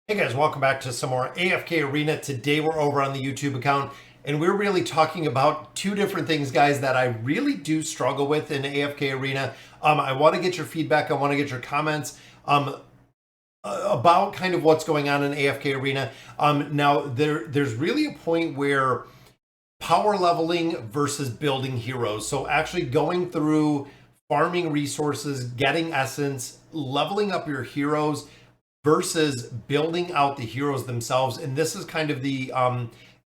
Hey guys, welcome back to some more AFK Arena. Today we're over on the YouTube account and we're really talking about two different things, guys, that I really do struggle with in AFK Arena. I want to get your feedback. I want to get your comments about kind of what's going on in AFK Arena. Now, there's really a point where power leveling versus building heroes. So actually going through farming resources, getting essence, leveling up your heroes, versus building out the heroes themselves. And this is kind of the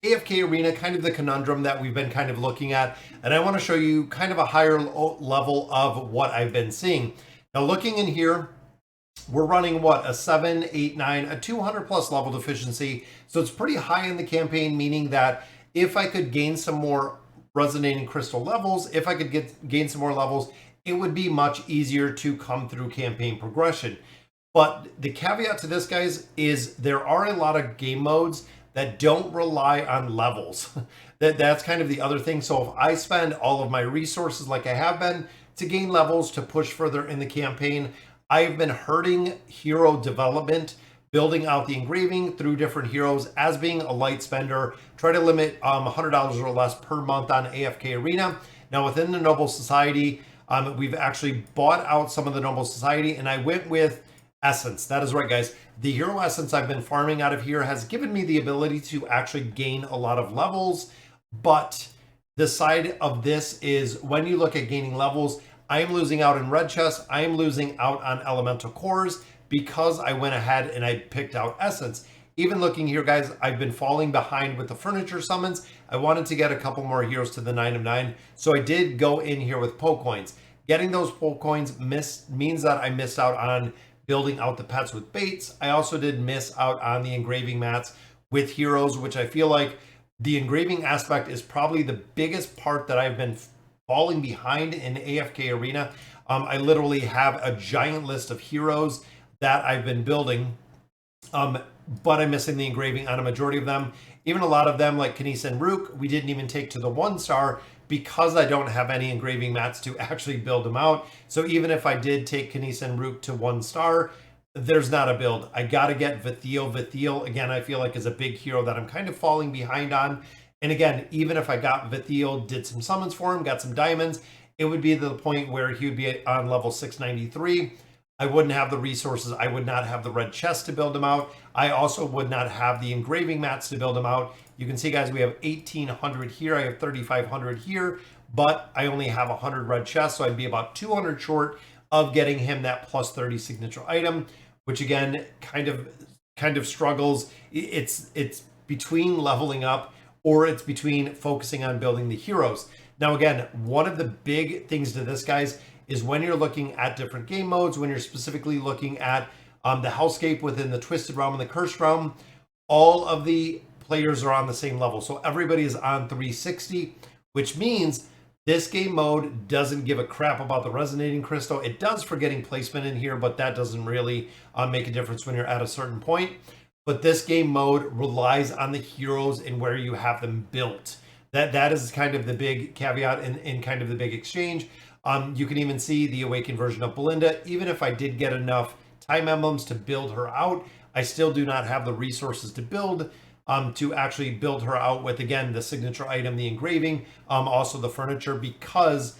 AFK Arena, kind of the conundrum that we've been kind of looking at. And I want to show you kind of a higher level of what I've been seeing. Now, looking in here, we're running what, a 7, 8, 9, a 200 plus level deficiency. So it's pretty high in the campaign, meaning that if I could gain some more resonating crystal levels, if I could gain some more levels, it would be much easier to come through campaign progression. But the caveat to this, guys, is there are a lot of game modes that don't rely on levels. That's kind of the other thing. So if I spend all of my resources like I have been to gain levels to push further in the campaign, I've been hurting hero development, building out the engraving through different heroes as being a light spender. Try to limit $100 or less per month on AFK Arena. Now within the Noble Society, we've actually bought out some of the Noble Society, and I went with essence. That is right, guys. The hero essence I've been farming out of here has given me the ability to actually gain a lot of levels. But the side of this is when you look at gaining levels, I am losing out in red chests. I am losing out on elemental cores because I went ahead and I picked out essence. Even looking here, guys, I've been falling behind with the furniture summons. I wanted to get a couple more heroes to the 9 of 9. So I did go in here with Poke coins. Getting those Poke coins means that I missed out on building out the pets with baits. I also did miss out on the engraving mats with heroes, which I feel like the engraving aspect is probably the biggest part that I've been falling behind in AFK Arena. I literally have a giant list of heroes that I've been building, but I'm missing the engraving on a majority of them. Even a lot of them, like Knis and Rook, we didn't even take to the 1-star because I don't have any engraving mats to actually build them out. So even if I did take Knis and Rook to 1-star, there's not a build. I got to get Vithiel. Vithiel, again, I feel like is a big hero that I'm kind of falling behind on. And again, even if I got Vithiel, did some summons for him, got some diamonds, it would be to the point where he would be on level 693. I wouldn't have the resources. I would not have the red chest to build them out. I also would not have the engraving mats to build them out. You can see, guys, we have 1,800 here. I have 3,500 here, but I only have 100 red chests, so I'd be about 200 short of getting him that plus 30 signature item, which again, kind of struggles. It's between leveling up or it's between focusing on building the heroes. Now, again, one of the big things to this, guys, is when you're looking at different game modes, when you're specifically looking at the Hellscape within the Twisted Realm and the Cursed Realm, all of the players are on the same level. So everybody is on 360, which means this game mode doesn't give a crap about the resonating crystal. It does for getting placement in here, but that doesn't really make a difference when you're at a certain point. But this game mode relies on the heroes and where you have them built. That is kind of the big caveat in kind of the big exchange. You can even see the awakened version of Belinda. Even if I did get enough time emblems to build her out, I still do not have the resources to build to actually build her out with, again, the signature item, the engraving, also the furniture, because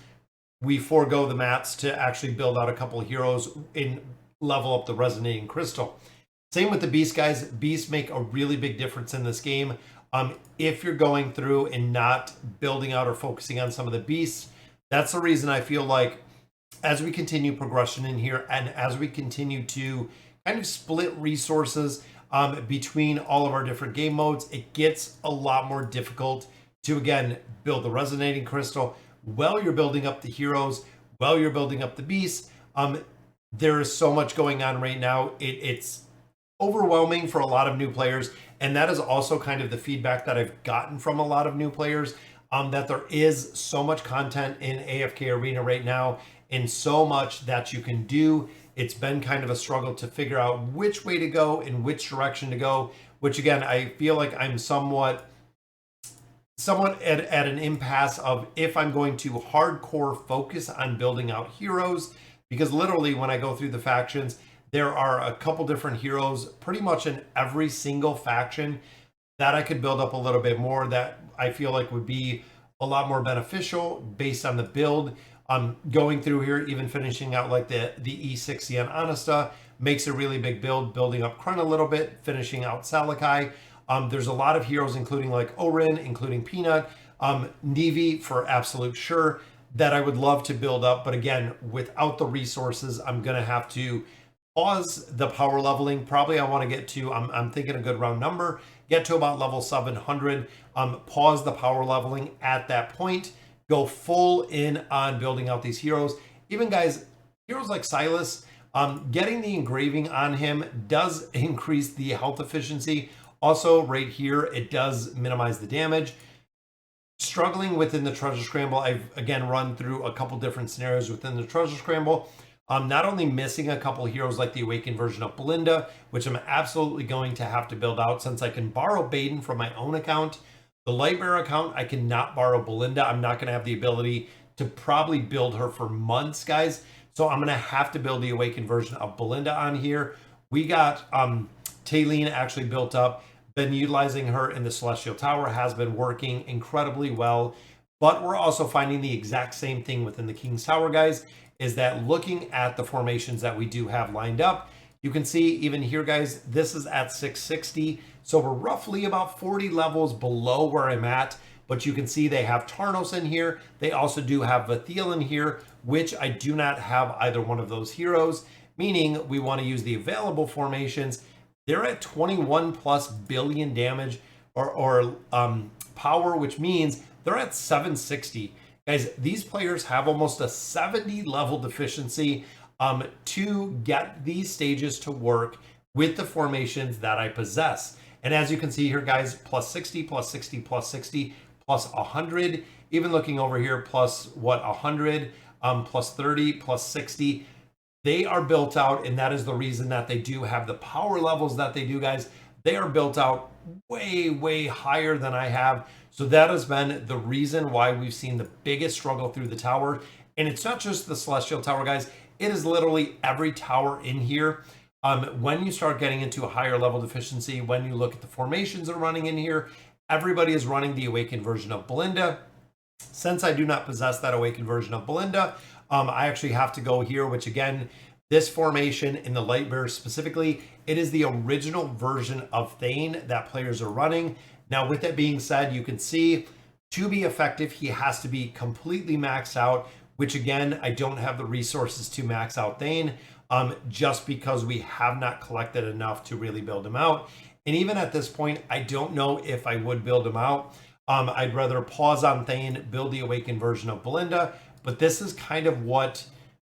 we forego the mats to actually build out a couple of heroes and level up the resonating crystal. Same with the beast, guys. Beasts make a really big difference in this game. If you're going through and not building out or focusing on some of the beasts, that's the reason I feel like as we continue progression in here and as we continue to kind of split resources between all of our different game modes, it gets a lot more difficult to, again, build the resonating crystal while you're building up the heroes, while you're building up the beasts. There is so much going on right now. It's overwhelming for a lot of new players. And that is also kind of the feedback that I've gotten from a lot of new players, that there is so much content in AFK Arena right now and so much that you can do. It's been kind of a struggle to figure out which way to go and which direction to go, which again, I feel like I'm somewhat at an impasse of if I'm going to hardcore focus on building out heroes, because literally when I go through the factions, there are a couple different heroes pretty much in every single faction that I could build up a little bit more that I feel like would be a lot more beneficial based on the build. Going through here, even finishing out like the E60 on Honesta makes a really big build, building up Krun a little bit, finishing out Salakai. There's a lot of heroes, including like Orin, including Peanut, Nevi for absolute sure, that I would love to build up. But again, without the resources, I'm going to have to pause the power leveling. Probably I want to get to, I'm thinking a good round number, get to about level 700, pause the power leveling at that point, go full in on building out these heroes. Even guys, heroes like Silas, getting the engraving on him does increase the health efficiency. Also right here, it does minimize the damage. Struggling within the treasure scramble, I've again run through a couple different scenarios within the treasure scramble. Not only missing a couple heroes like the awakened version of Belinda, which I'm absolutely going to have to build out since I can borrow Baden from my own account. The Lightbearer account, I cannot borrow Belinda. I'm not going to have the ability to probably build her for months, guys. So I'm going to have to build the awakened version of Belinda on here. We got Taylene actually built up. Been utilizing her in the Celestial Tower, has been working incredibly well. But we're also finding the exact same thing within the King's Tower, guys, is that looking at the formations that we do have lined up, you can see even here, guys, this is at 660. So we're roughly about 40 levels below where I'm at. But you can see they have Tarnos in here. They also do have Vathiel in here, which I do not have either one of those heroes, meaning we want to use the available formations. They're at 21 plus billion damage or power, which means they're at 760. Guys, these players have almost a 70 level deficiency to get these stages to work with the formations that I possess. And as you can see here, guys, plus 60, plus 60, plus 60, plus 100. Even looking over here, plus what, 100, plus 30, plus 60. They are built out, and that is the reason that they do have the power levels that they do, guys. They are built out way, way higher than I have. So that has been the reason why we've seen the biggest struggle through the tower. And it's not just the Celestial Tower, guys. It is literally every tower in here. When you start getting into a higher level deficiency, when you look at the formations that are running in here, everybody is running the awakened version of Belinda. Since I do not possess that awakened version of Belinda, I actually have to go here, which again, this formation in the Lightbearer specifically, it is the original version of Thane that players are running. Now, with that being said, you can see to be effective, he has to be completely maxed out, which again, I don't have the resources to max out Thane, just because we have not collected enough to really build him out. And even at this point, I don't know if I would build him out. I'd rather pause on Thane, build the awakened version of Belinda, but this is kind of what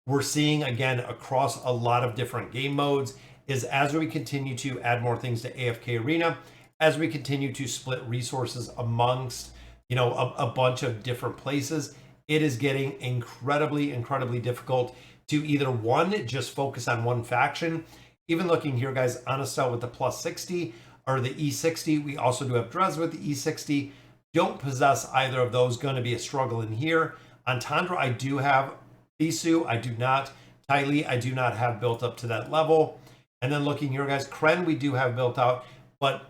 we're seeing again across a lot of different game modes, is as we continue to add more things to AFK Arena, as we continue to split resources amongst, you know, a bunch of different places, it is getting incredibly, incredibly difficult to either one, just focus on one faction. Even looking here, guys, Honesta with the plus 60 or the E60. We also do have Drez with the E60. Don't possess either of those. Going to be a struggle in here. On Tundra, I do have Isu. I do not. Tylee, I do not have built up to that level. And then looking here, guys, Kren, we do have built out, but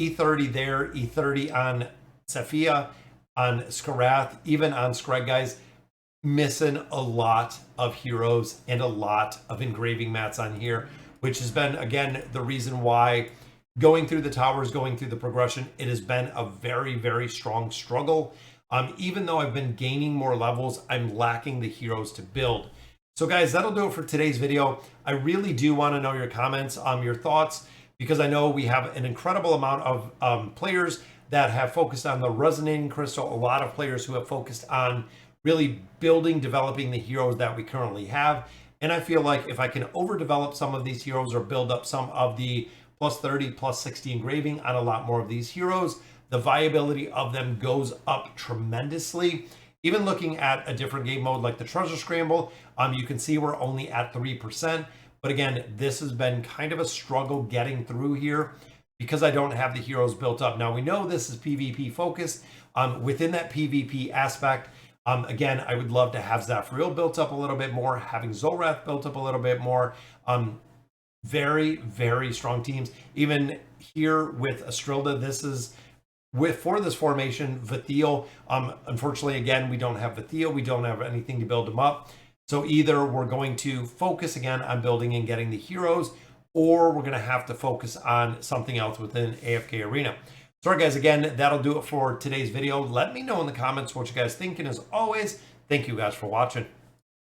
E30 there, E30 on Saphia, on Skarath, even on Skreg, guys, missing a lot of heroes and a lot of engraving mats on here, which has been, again, the reason why going through the towers, going through the progression, it has been a very, very strong struggle. Even though I've been gaining more levels, I'm lacking the heroes to build. So guys, that'll do it for today's video. I really do want to know your comments, your thoughts, because I know we have an incredible amount of players that have focused on the resonating crystal, a lot of players who have focused on really building, developing the heroes that we currently have. And I feel like if I can overdevelop some of these heroes or build up some of the plus 30, plus 60 engraving on a lot more of these heroes, the viability of them goes up tremendously. Even looking at a different game mode like the Treasure Scramble, you can see we're only at 3%. But again, this has been kind of a struggle getting through here because I don't have the heroes built up. Now, we know this is PvP focused. Within that PvP aspect, again, I would love to have Zafriel built up a little bit more, having Zorath built up a little bit more. very, very strong teams. Even here with Astrilda, this is for this formation, Vathiel. Unfortunately, again, we don't have Vathiel. We don't have anything to build him up. So either we're going to focus again on building and getting the heroes, or we're going to have to focus on something else within AFK Arena. So, all right, guys, again, that'll do it for today's video. Let me know in the comments what you guys think. And as always, thank you guys for watching.